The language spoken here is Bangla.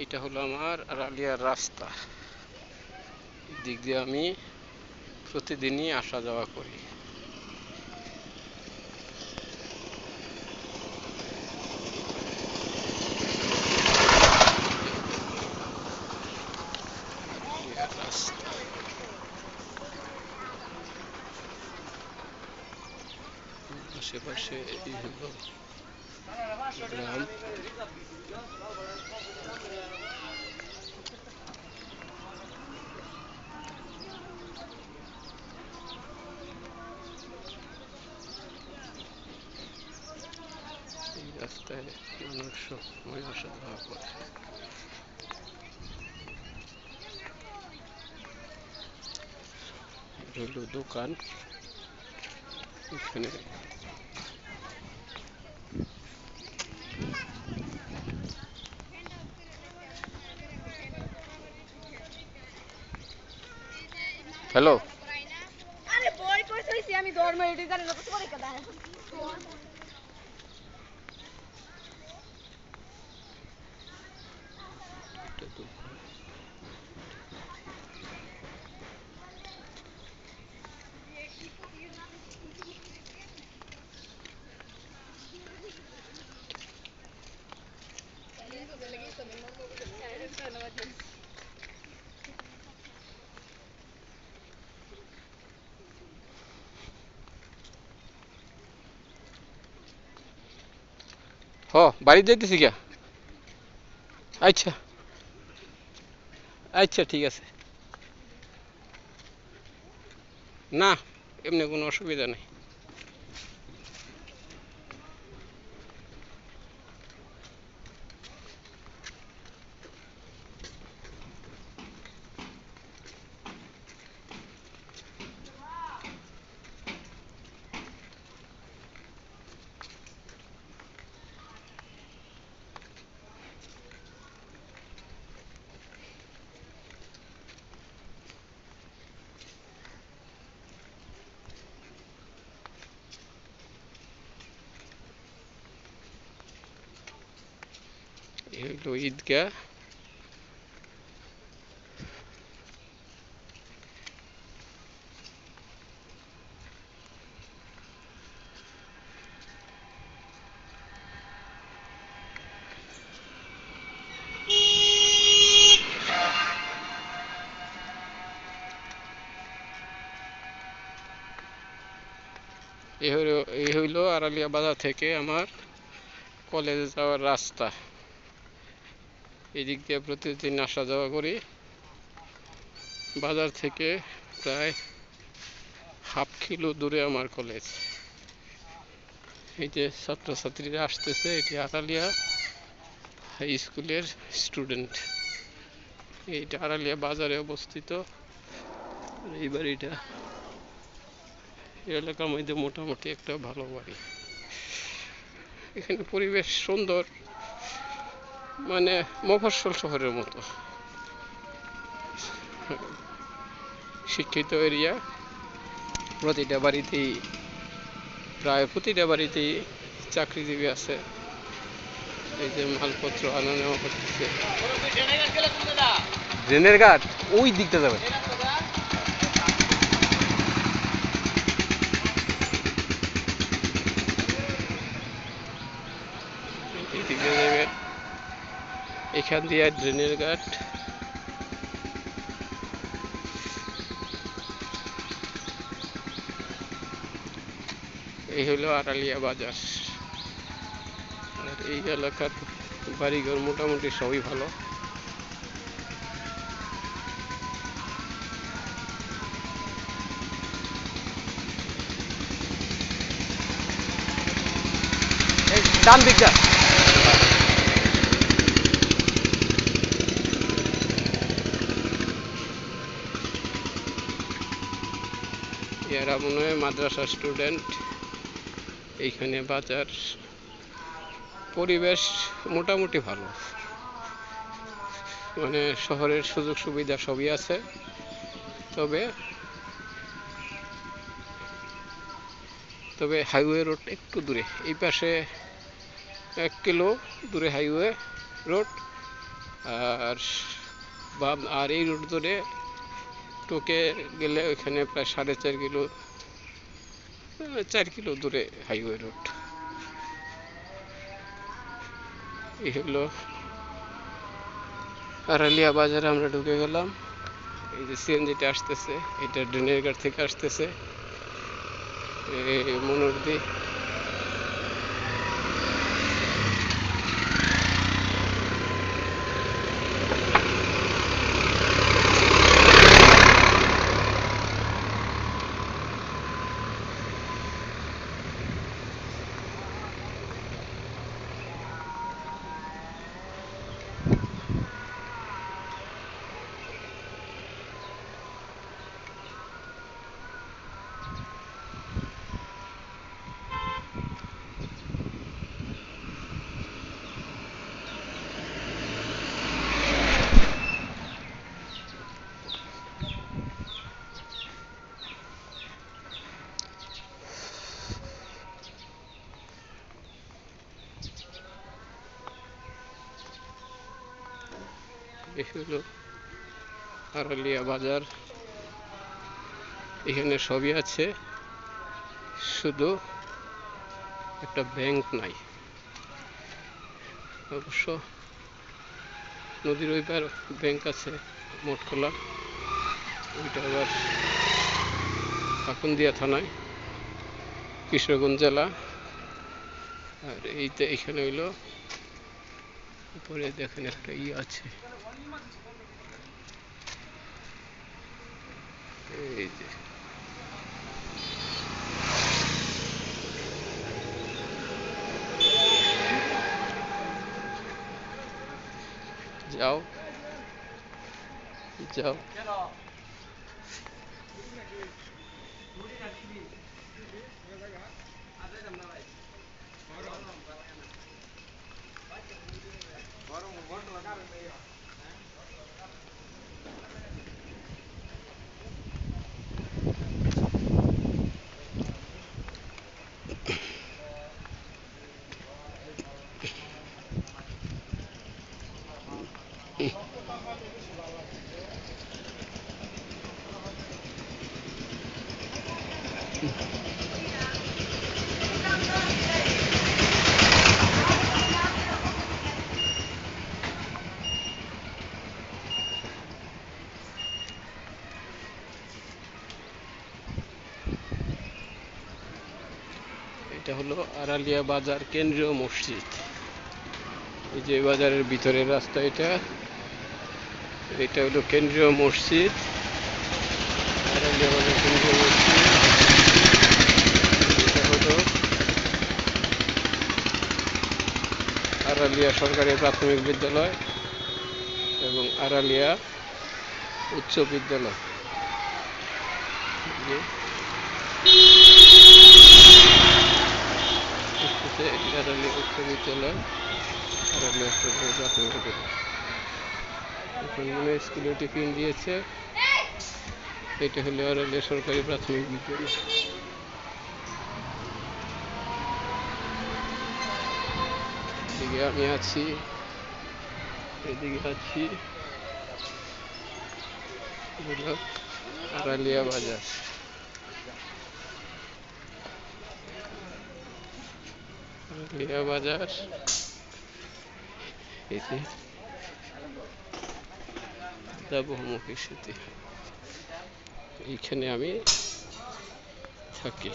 এটা হলো আমার আড়ালিয়ার রাস্তা। দিক দিয়ে আমি প্রতিদিনই আসা যাওয়া করি। আড়ালিয়ার রাস্তা, আশেপাশে এই হলো গ্রাম। এই রাস্তায় মানুষ সবসময় আসা যাওয়া করে। হলো দোকান, এখানে হ্যালো বাড়ি যাইতেছি গিয়া। আচ্ছা আচ্ছা, ঠিক আছে। না, এমনি কোনো অসুবিধা নেই। এই হলো ঈদগাহ। এই হইলো আড়ালিয়া বাজার থেকে আমার কলেজে যাওয়ার রাস্তা। এদিক দিয়ে প্রতিদিন আসা যাওয়া করি। বাজার থেকে প্রায় হাফ কিলো দূরে আমার কলেজ। এই যে ছাত্রছাত্রীরা আসতেছে, এটি আড়ালিয়া হাই স্কুলের স্টুডেন্ট। এইটা আড়ালিয়া বাজারে অবস্থিত। এই বাড়িটা এলাকার মধ্যে মোটামুটি একটা ভালো বাড়ি। এখানে পরিবেশ সুন্দর, মানে মফস্বল শহরের মতো। শিক্ষিত এরিয়া, প্রায় প্রতিটা বাড়িতেই চাকরিজীবী আছে। এই যে মালপত্র আনা নেওয়া করতেছে। ড্রেনের ঘাট ওই দিকটা যাবে। এদিকে যাবে, এখান দিয়ে ড্রেনের ঘাট। এই হলো আড়ালিয়া বাজার। আর এই এলাকার বাড়িঘর মোটামুটি সবই ভালো। ডান দিকটা এরা মনে হয় মাদ্রাসা স্টুডেন্ট। এইখানে বাজার পরিবেশ মোটামুটি ভালো, মানে শহরের সুযোগ সুবিধা সবই আছে। তবে তবে হাইওয়ে রোড একটু দূরে, এই পাশে 1 কিলো দূরে হাইওয়ে রোড, আর আর এই রুট ধরে টোকে গেলে ওইখানে প্রায় 4.5 কিলো 4 কিলো দূরে হাইওয়ে রোড। এই হলো আড়ালিয়া বাজারে আমরা ঢুকে গেলাম। এই যে সিএনজিটা আসতেছে, এটা ড্রেনের ঘাট থেকে আসতেছে মনোরদি। এই হলো আড়ালিয়া বাজার। এখানে সবই আছে, শুধু একটা ব্যাংক নাই। অবশ্য নদীর ওই পার ব্যাংক আছে মঠখোলা, ওইটা আবার পাকুন্দিয়া থানায়, কিশোরগঞ্জ জেলা। আর এইতে এখানে হইলো উপরে দেখেন একটা আছে, এই যে যাও যাও। এটা হলো আড়ালিয়া বাজার কেন্দ্রীয় মসজিদ। এই যে বাজারের ভিতরের রাস্তা, এটা হলো কেন্দ্রীয় মসজিদ, আড়ালিয়া বাজার কেন্দ্রীয় মসজিদ। এটা হলো আড়ালিয়া সরকারি প্রাথমিক বিদ্যালয় এবং আড়ালিয়া উচ্চ বিদ্যালয়। আড়ালিয়া উচ্চ বিদ্যালয়, আড়ালিয়া সরকারি প্রাথমিক বিদ্যালয়। এখন মনে হয় স্কুলে টিফিন দিয়েছে। এটা হলো আড়ালিয়া সরকারি প্রাথমিক বিদ্যালয়। এদিকে আমি আছি, এদিকে আছি আড়ালিয়া বাজার। আড়ালিয়া বাজার, এতে বহুমুখী স্মৃতি। এইখানে আমি থাকি।